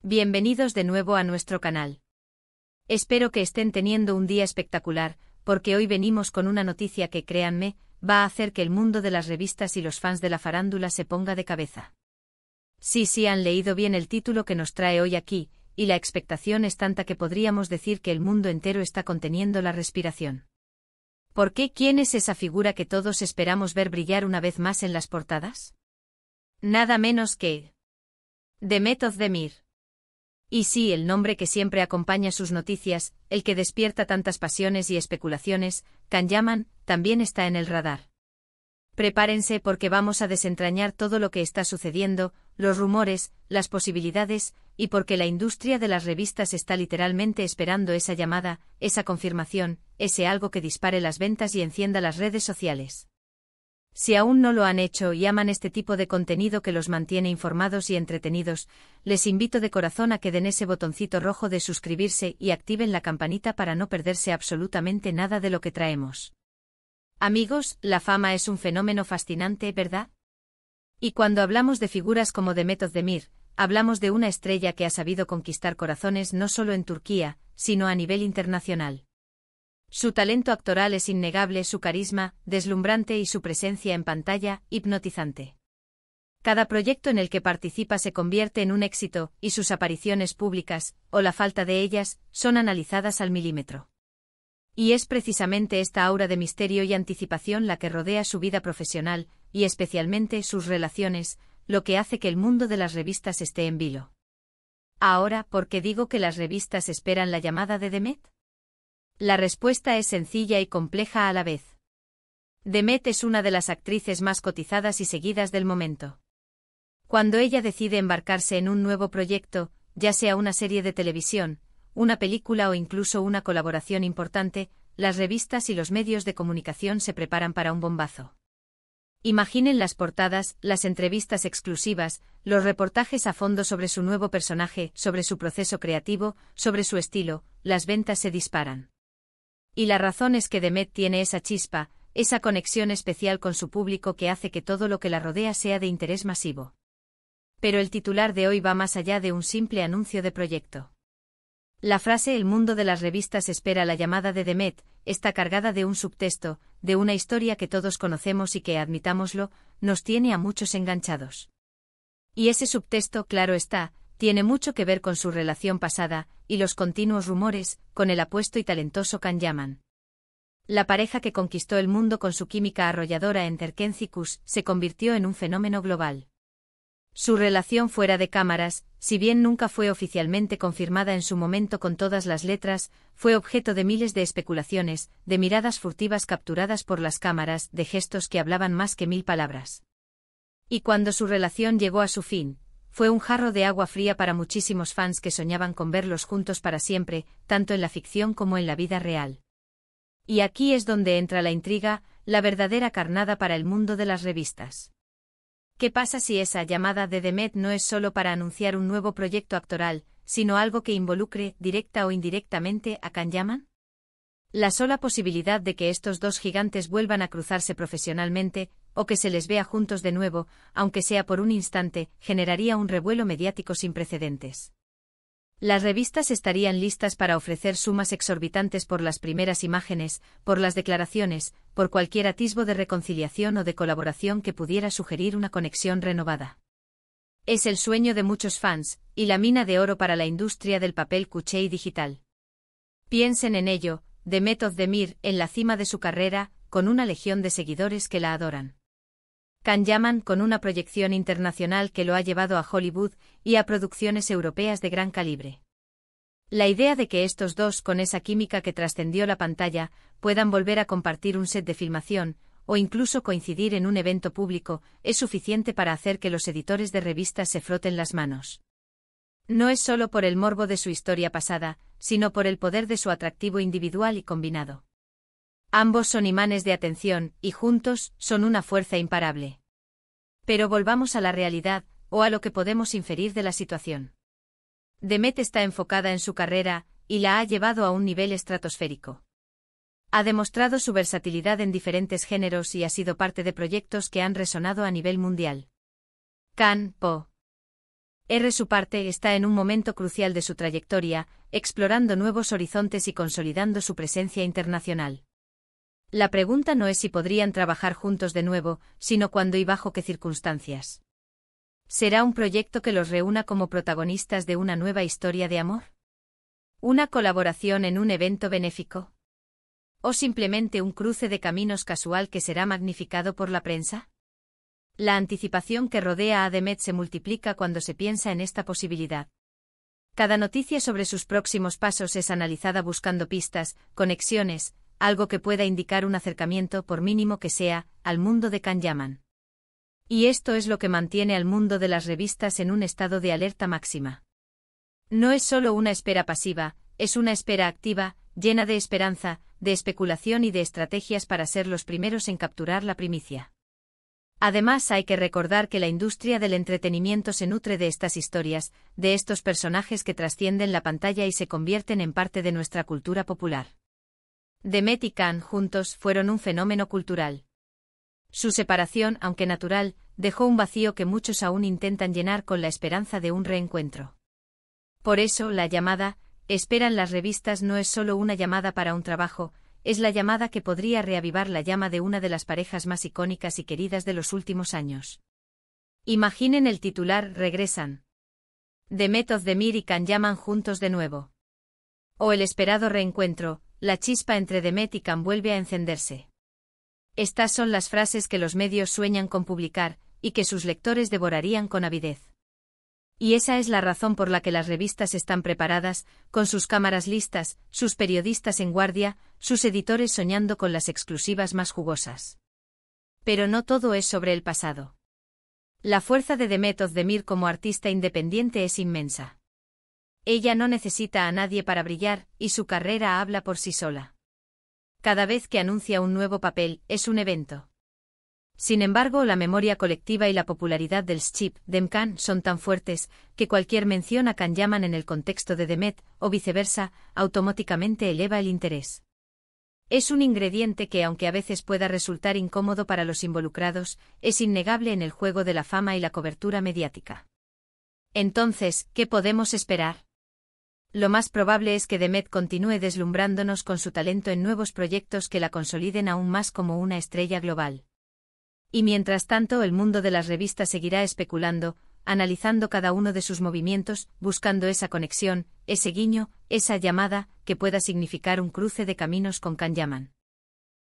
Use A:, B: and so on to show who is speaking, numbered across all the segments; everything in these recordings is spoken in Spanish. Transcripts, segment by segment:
A: Bienvenidos de nuevo a nuestro canal. Espero que estén teniendo un día espectacular, porque hoy venimos con una noticia que, créanme, va a hacer que el mundo de las revistas y los fans de la farándula se ponga de cabeza. Sí, han leído bien el título que nos trae hoy aquí, y la expectación es tanta que podríamos decir que el mundo entero está conteniendo la respiración. ¿Por qué? ¿Quién es esa figura que todos esperamos ver brillar una vez más en las portadas? Nada menos que Demet Özdemir. Y sí, el nombre que siempre acompaña sus noticias, el que despierta tantas pasiones y especulaciones, Can Yaman, también está en el radar. Prepárense porque vamos a desentrañar todo lo que está sucediendo, los rumores, las posibilidades, y porque la industria de las revistas está literalmente esperando esa llamada, esa confirmación, ese algo que dispare las ventas y encienda las redes sociales. Si aún no lo han hecho y aman este tipo de contenido que los mantiene informados y entretenidos, les invito de corazón a que den ese botoncito rojo de suscribirse y activen la campanita para no perderse absolutamente nada de lo que traemos. Amigos, la fama es un fenómeno fascinante, ¿verdad? Y cuando hablamos de figuras como Demet Özdemir, hablamos de una estrella que ha sabido conquistar corazones no solo en Turquía, sino a nivel internacional. Su talento actoral es innegable, su carisma, deslumbrante y su presencia en pantalla, hipnotizante. Cada proyecto en el que participa se convierte en un éxito, y sus apariciones públicas, o la falta de ellas, son analizadas al milímetro. Y es precisamente esta aura de misterio y anticipación la que rodea su vida profesional, y especialmente sus relaciones, lo que hace que el mundo de las revistas esté en vilo. Ahora, ¿por qué digo que las revistas esperan la llamada de Demet? La respuesta es sencilla y compleja a la vez. Demet es una de las actrices más cotizadas y seguidas del momento. Cuando ella decide embarcarse en un nuevo proyecto, ya sea una serie de televisión, una película o incluso una colaboración importante, las revistas y los medios de comunicación se preparan para un bombazo. Imaginen las portadas, las entrevistas exclusivas, los reportajes a fondo sobre su nuevo personaje, sobre su proceso creativo, sobre su estilo, las ventas se disparan. Y la razón es que Demet tiene esa chispa, esa conexión especial con su público que hace que todo lo que la rodea sea de interés masivo. Pero el titular de hoy va más allá de un simple anuncio de proyecto. La frase "el mundo de las revistas espera la llamada de Demet" está cargada de un subtexto, de una historia que todos conocemos y que, admitámoslo, nos tiene a muchos enganchados. Y ese subtexto, claro está, tiene mucho que ver con su relación pasada, y los continuos rumores, con el apuesto y talentoso Can Yaman. La pareja que conquistó el mundo con su química arrolladora en Terkencicus se convirtió en un fenómeno global. Su relación fuera de cámaras, si bien nunca fue oficialmente confirmada en su momento con todas las letras, fue objeto de miles de especulaciones, de miradas furtivas capturadas por las cámaras, de gestos que hablaban más que 1000 palabras. Y cuando su relación llegó a su fin, fue un jarro de agua fría para muchísimos fans que soñaban con verlos juntos para siempre, tanto en la ficción como en la vida real. Y aquí es donde entra la intriga, la verdadera carnada para el mundo de las revistas. ¿Qué pasa si esa llamada de Demet no es solo para anunciar un nuevo proyecto actoral, sino algo que involucre, directa o indirectamente, a Can Yaman? La sola posibilidad de que estos dos gigantes vuelvan a cruzarse profesionalmente, o que se les vea juntos de nuevo, aunque sea por un instante, generaría un revuelo mediático sin precedentes. Las revistas estarían listas para ofrecer sumas exorbitantes por las primeras imágenes, por las declaraciones, por cualquier atisbo de reconciliación o de colaboración que pudiera sugerir una conexión renovada. Es el sueño de muchos fans, y la mina de oro para la industria del papel cuché y digital. Piensen en ello, Demet Özdemir, en la cima de su carrera, con una legión de seguidores que la adoran. Can Yaman, con una proyección internacional que lo ha llevado a Hollywood y a producciones europeas de gran calibre. La idea de que estos dos, con esa química que trascendió la pantalla, puedan volver a compartir un set de filmación, o incluso coincidir en un evento público, es suficiente para hacer que los editores de revistas se froten las manos. No es solo por el morbo de su historia pasada, sino por el poder de su atractivo individual y combinado. Ambos son imanes de atención, y juntos, son una fuerza imparable. Pero volvamos a la realidad, o a lo que podemos inferir de la situación. Demet está enfocada en su carrera, y la ha llevado a un nivel estratosférico. Ha demostrado su versatilidad en diferentes géneros y ha sido parte de proyectos que han resonado a nivel mundial. Can Po. Su parte está en un momento crucial de su trayectoria, explorando nuevos horizontes y consolidando su presencia internacional. La pregunta no es si podrían trabajar juntos de nuevo, sino cuándo y bajo qué circunstancias. ¿Será un proyecto que los reúna como protagonistas de una nueva historia de amor? ¿Una colaboración en un evento benéfico? ¿O simplemente un cruce de caminos casual que será magnificado por la prensa? La anticipación que rodea a Demet se multiplica cuando se piensa en esta posibilidad. Cada noticia sobre sus próximos pasos es analizada buscando pistas, conexiones, algo que pueda indicar un acercamiento, por mínimo que sea, al mundo de Kanyaman. Y esto es lo que mantiene al mundo de las revistas en un estado de alerta máxima. No es solo una espera pasiva, es una espera activa, llena de esperanza, de especulación y de estrategias para ser los primeros en capturar la primicia. Además, hay que recordar que la industria del entretenimiento se nutre de estas historias, de estos personajes que trascienden la pantalla y se convierten en parte de nuestra cultura popular. Demet y Can juntos fueron un fenómeno cultural. Su separación, aunque natural, dejó un vacío que muchos aún intentan llenar con la esperanza de un reencuentro. Por eso, la llamada espera en las revistas no es solo una llamada para un trabajo, es la llamada que podría reavivar la llama de una de las parejas más icónicas y queridas de los últimos años. Imaginen el titular: regresan. Demet Özdemir y Kanyaman juntos de nuevo. O el esperado reencuentro, la chispa entre Demet y Can vuelve a encenderse. Estas son las frases que los medios sueñan con publicar, y que sus lectores devorarían con avidez. Y esa es la razón por la que las revistas están preparadas, con sus cámaras listas, sus periodistas en guardia, sus editores soñando con las exclusivas más jugosas. Pero no todo es sobre el pasado. La fuerza de Demet Özdemir como artista independiente es inmensa. Ella no necesita a nadie para brillar, y su carrera habla por sí sola. Cada vez que anuncia un nuevo papel, es un evento. Sin embargo, la memoria colectiva y la popularidad del Schip Demkan son tan fuertes, que cualquier mención a Kanyaman en el contexto de Demet, o viceversa, automáticamente eleva el interés. Es un ingrediente que, aunque a veces pueda resultar incómodo para los involucrados, es innegable en el juego de la fama y la cobertura mediática. Entonces, ¿qué podemos esperar? Lo más probable es que Demet continúe deslumbrándonos con su talento en nuevos proyectos que la consoliden aún más como una estrella global. Y mientras tanto, el mundo de las revistas seguirá especulando, analizando cada uno de sus movimientos, buscando esa conexión, ese guiño, esa llamada, que pueda significar un cruce de caminos con Kanyaman.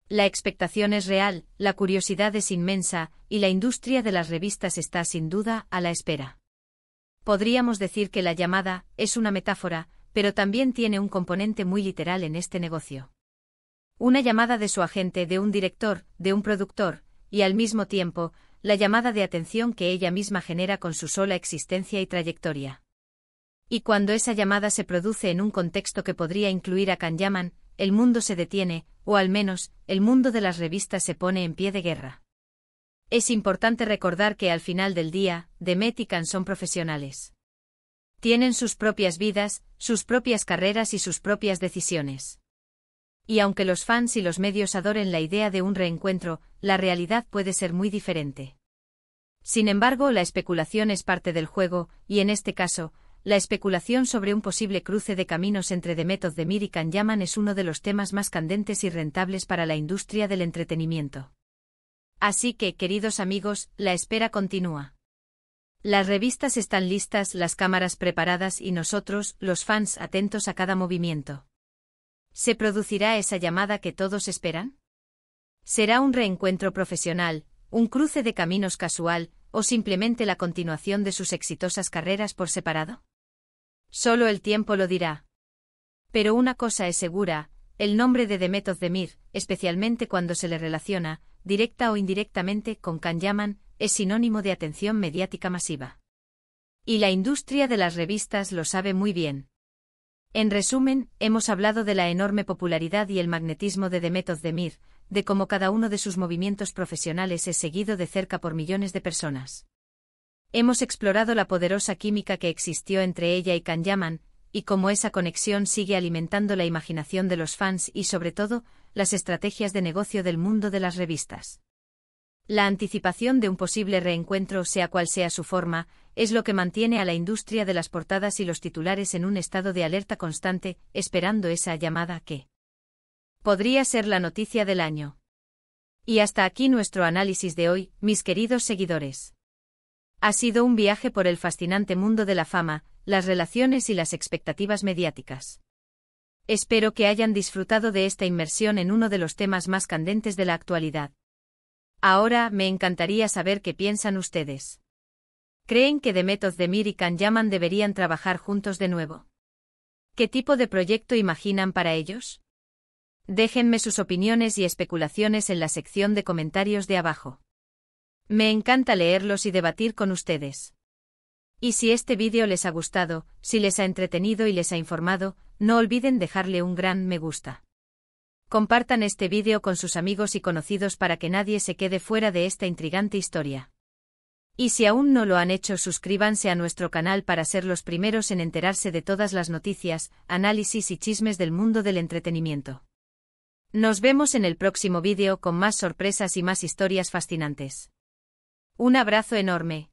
A: La expectación es real, la curiosidad es inmensa, y la industria de las revistas está sin duda a la espera. Podríamos decir que la llamada es una metáfora, pero también tiene un componente muy literal en este negocio. Una llamada de su agente, de un director, de un productor, y al mismo tiempo, la llamada de atención que ella misma genera con su sola existencia y trayectoria. Y cuando esa llamada se produce en un contexto que podría incluir a Kanyaman, el mundo se detiene, o al menos, el mundo de las revistas se pone en pie de guerra. Es importante recordar que al final del día, Demet y Can son profesionales. Tienen sus propias vidas, sus propias carreras y sus propias decisiones. Y aunque los fans y los medios adoren la idea de un reencuentro, la realidad puede ser muy diferente. Sin embargo, la especulación es parte del juego, y en este caso, la especulación sobre un posible cruce de caminos entre Demet Özdemir y Kanyaman es uno de los temas más candentes y rentables para la industria del entretenimiento. Así que, queridos amigos, la espera continúa. Las revistas están listas, las cámaras preparadas y nosotros, los fans, atentos a cada movimiento. ¿Se producirá esa llamada que todos esperan? ¿Será un reencuentro profesional, un cruce de caminos casual, o simplemente la continuación de sus exitosas carreras por separado? Solo el tiempo lo dirá. Pero una cosa es segura, el nombre de Demet Özdemir, especialmente cuando se le relaciona, directa o indirectamente, con Kanyaman, es sinónimo de atención mediática masiva. Y la industria de las revistas lo sabe muy bien. En resumen, hemos hablado de la enorme popularidad y el magnetismo de Demet Özdemir, de cómo cada uno de sus movimientos profesionales es seguido de cerca por millones de personas. Hemos explorado la poderosa química que existió entre ella y Kanyaman, y cómo esa conexión sigue alimentando la imaginación de los fans y, sobre todo, las estrategias de negocio del mundo de las revistas. La anticipación de un posible reencuentro, sea cual sea su forma, es lo que mantiene a la industria de las portadas y los titulares en un estado de alerta constante, esperando esa llamada que podría ser la noticia del año. Y hasta aquí nuestro análisis de hoy, mis queridos seguidores. Ha sido un viaje por el fascinante mundo de la fama, las relaciones y las expectativas mediáticas. Espero que hayan disfrutado de esta inmersión en uno de los temas más candentes de la actualidad. Ahora, me encantaría saber qué piensan ustedes. ¿Creen que Demet Özdemir y Can Yaman deberían trabajar juntos de nuevo? ¿Qué tipo de proyecto imaginan para ellos? Déjenme sus opiniones y especulaciones en la sección de comentarios de abajo. Me encanta leerlos y debatir con ustedes. Y si este vídeo les ha gustado, si les ha entretenido y les ha informado, no olviden dejarle un gran me gusta. Compartan este vídeo con sus amigos y conocidos para que nadie se quede fuera de esta intrigante historia. Y si aún no lo han hecho, suscríbanse a nuestro canal para ser los primeros en enterarse de todas las noticias, análisis y chismes del mundo del entretenimiento. Nos vemos en el próximo vídeo con más sorpresas y más historias fascinantes. Un abrazo enorme.